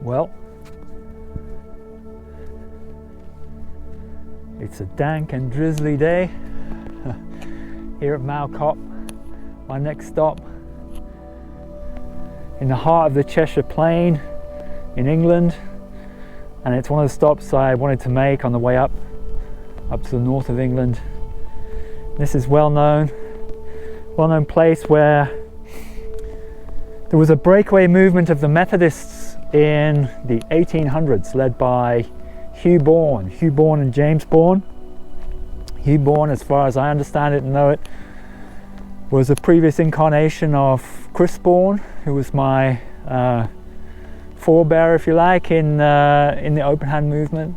Well, it's a dank and drizzly day here at Malcop, my next stop, in the heart of the Cheshire Plain in England, and it's one of the stops I wanted to make on the way up to the north of England. This is well-known place where there was a breakaway movement of the Methodists in the 1800s, led by Hugh Bourne and James Bourne. Hugh Bourne, as far as I understand it and know it, was a previous incarnation of Chris Bourne, who was my forebearer, if you like, in the Openhand movement,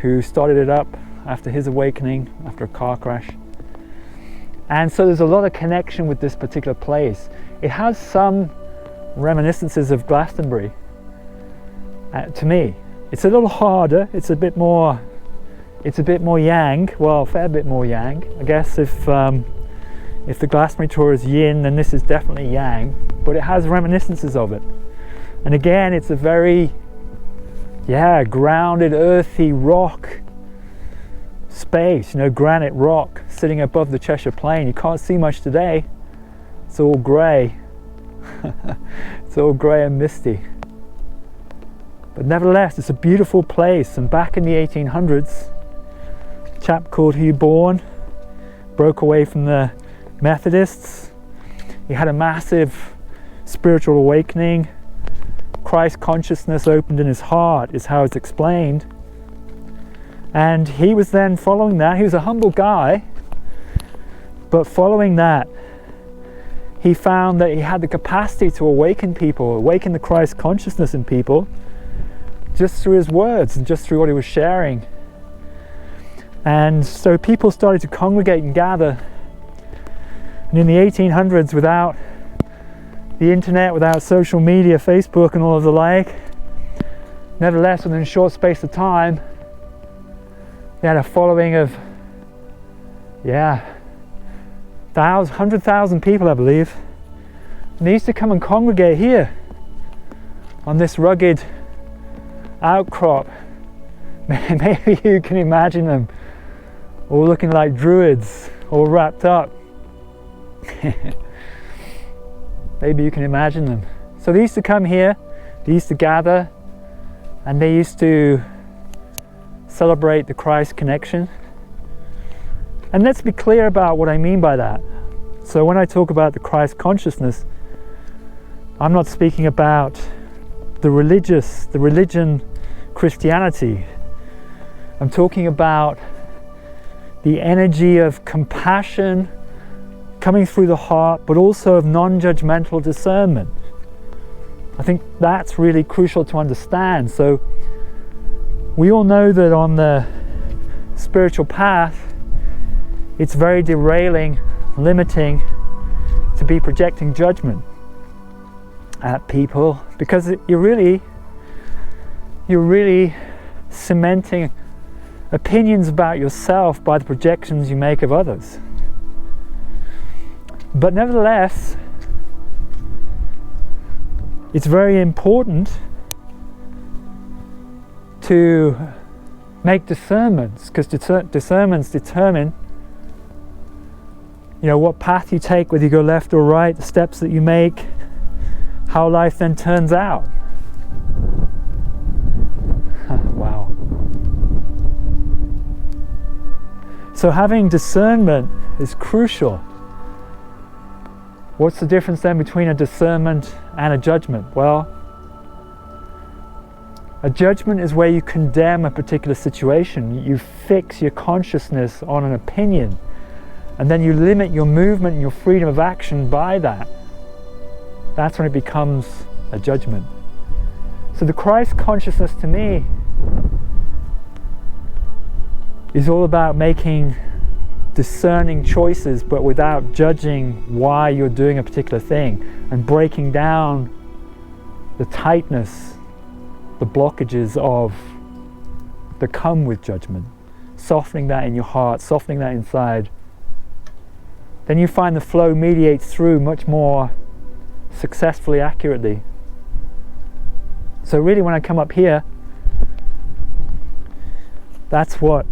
who started it up after his awakening, after a car crash. And so there's a lot of connection with this particular place. It has some reminiscences of Glastonbury, to me. It's a little harder, it's a bit more yang, well, a fair bit more yang. I guess if the Glastonbury tour is yin, then this is definitely yang, but it has reminiscences of it. And again, it's a very, grounded, earthy rock space, granite rock sitting above the Cheshire Plain. You can't see much today. It's all grey. It's all grey and misty. But nevertheless, it's a beautiful place. And back in the 1800s, a chap called Hugh Bourne broke away from the Methodists. He had a massive spiritual awakening. Christ consciousness opened in his heart, is how it's explained. And he was then following that. He was a humble guy, but following that, he found that he had the capacity to awaken people, awaken the Christ consciousness in people, just through his words and just through what he was sharing. And so people started to congregate and gather. And in the 1800s, without the internet, without social media, Facebook and all of the like, nevertheless, within a short space of time, they had a following of 100,000 people, I believe. And they used to come and congregate here on this rugged outcrop. Maybe you can imagine them all looking like druids, all wrapped up. Maybe you can imagine them. So they used to come here, they used to gather, and they used to celebrate the Christ connection. And let's be clear about what I mean by that. So when I talk about the Christ consciousness, I'm not speaking about the religion Christianity. I'm talking about the energy of compassion coming through the heart, but also of non-judgmental discernment. I think that's really crucial to understand. So we all know that on the spiritual path, it's very derailing, limiting to be projecting judgment at people, because you're really cementing opinions about yourself by the projections you make of others. But nevertheless, it's very important to make discernments, because discernments determine what path you take, whether you go left or right, the steps that you make, how life then turns out. Wow. So having discernment is crucial. What's the difference then between a discernment and a judgment? Well, a judgment is where you condemn a particular situation. You fix your consciousness on an opinion, and then you limit your movement and your freedom of action by that. That's when it becomes a judgment. So the Christ consciousness, to me, is all about making discerning choices, but without judging why you're doing a particular thing, and breaking down the tightness, the blockages that come with judgment, softening that in your heart, softening that inside. Then you find the flow mediates through much more successfully, accurately. So really when I come up here, that's what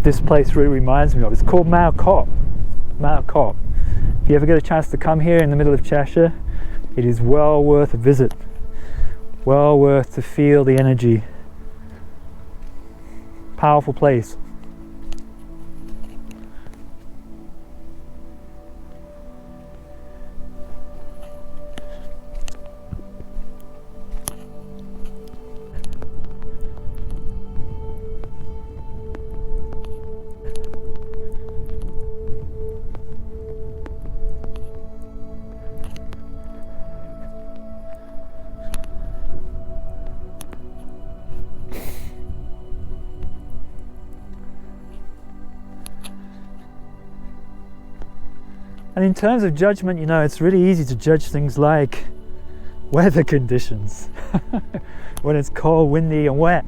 this place really reminds me of. It's called Mount Cop. Mount Cop. If you ever get a chance to come here in the middle of Cheshire, it is well worth a visit. Well worth to feel the energy. Powerful place. And in terms of judgment, you know, it's really easy to judge things like weather conditions. When it's cold, windy and wet.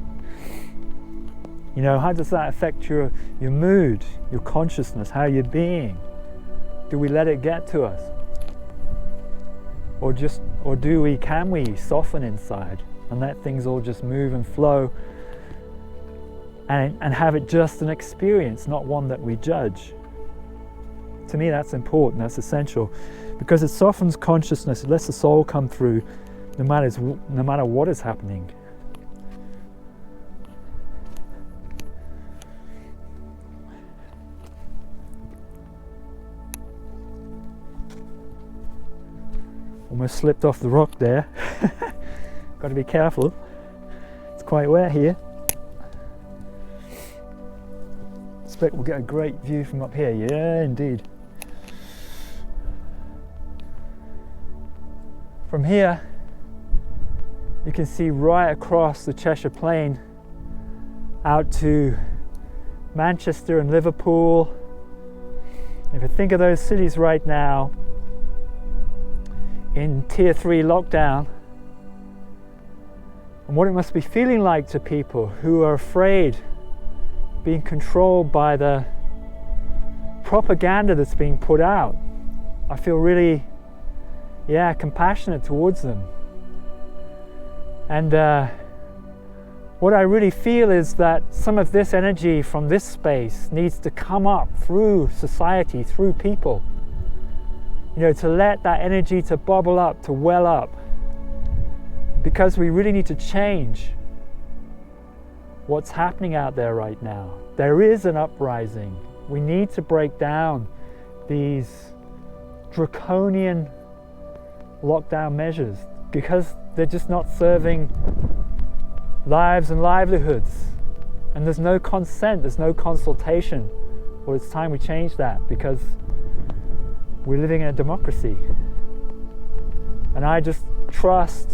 You know, how does that affect your mood, your consciousness, how you're being? Do we let it get to us? Or can we soften inside and let things all just move and flow and have it just an experience, not one that we judge? To me, that's important, that's essential, because it softens consciousness, it lets the soul come through no matter what is happening. Almost slipped off the rock there. Got to be careful. It's quite wet here. Expect we'll get a great view from up here. Yeah, indeed. From here, you can see right across the Cheshire Plain out to Manchester and Liverpool. If you think of those cities right now in Tier 3 lockdown, and what it must be feeling like to people who are afraid, being controlled by the propaganda that's being put out, I feel really compassionate towards them. And what I really feel is that some of this energy from this space needs to come up through society, through people. You know, to let that energy to bubble up, to well up. Because we really need to change what's happening out there right now. There is an uprising. We need to break down these draconian lockdown measures because they're just not serving lives and livelihoods, and there's no consent, there's no consultation. Well, it's time we change that because we're living in a democracy. And I just trust,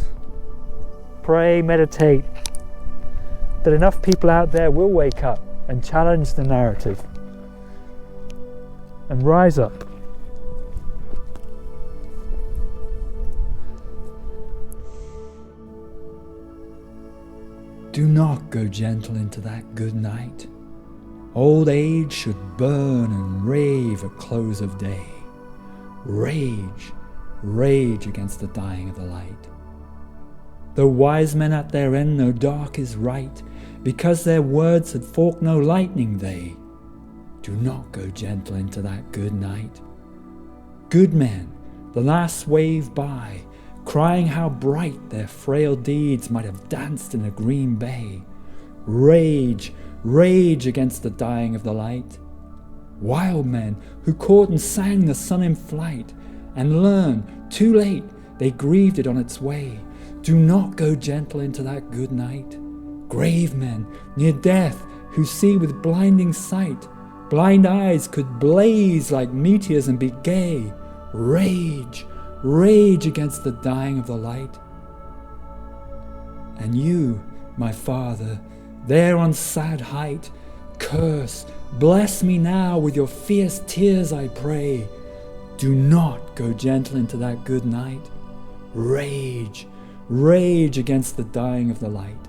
pray, meditate that enough people out there will wake up and challenge the narrative and rise up. Do not go gentle into that good night. Old age should burn and rave at close of day. Rage, rage against the dying of the light. Though wise men at their end know dark is right, because their words had forked no lightning they. Do not go gentle into that good night. Good men, the last wave by, crying how bright their frail deeds might have danced in a green bay. Rage, rage against the dying of the light. Wild men who caught and sang the sun in flight, and learned, too late, they grieved it on its way. Do not go gentle into that good night. Grave men near death who see with blinding sight, blind eyes could blaze like meteors and be gay. Rage, rage against the dying of the light. And you, my Father, there on sad height, curse, bless me now with your fierce tears, I pray. Do not go gentle into that good night. Rage, rage against the dying of the light.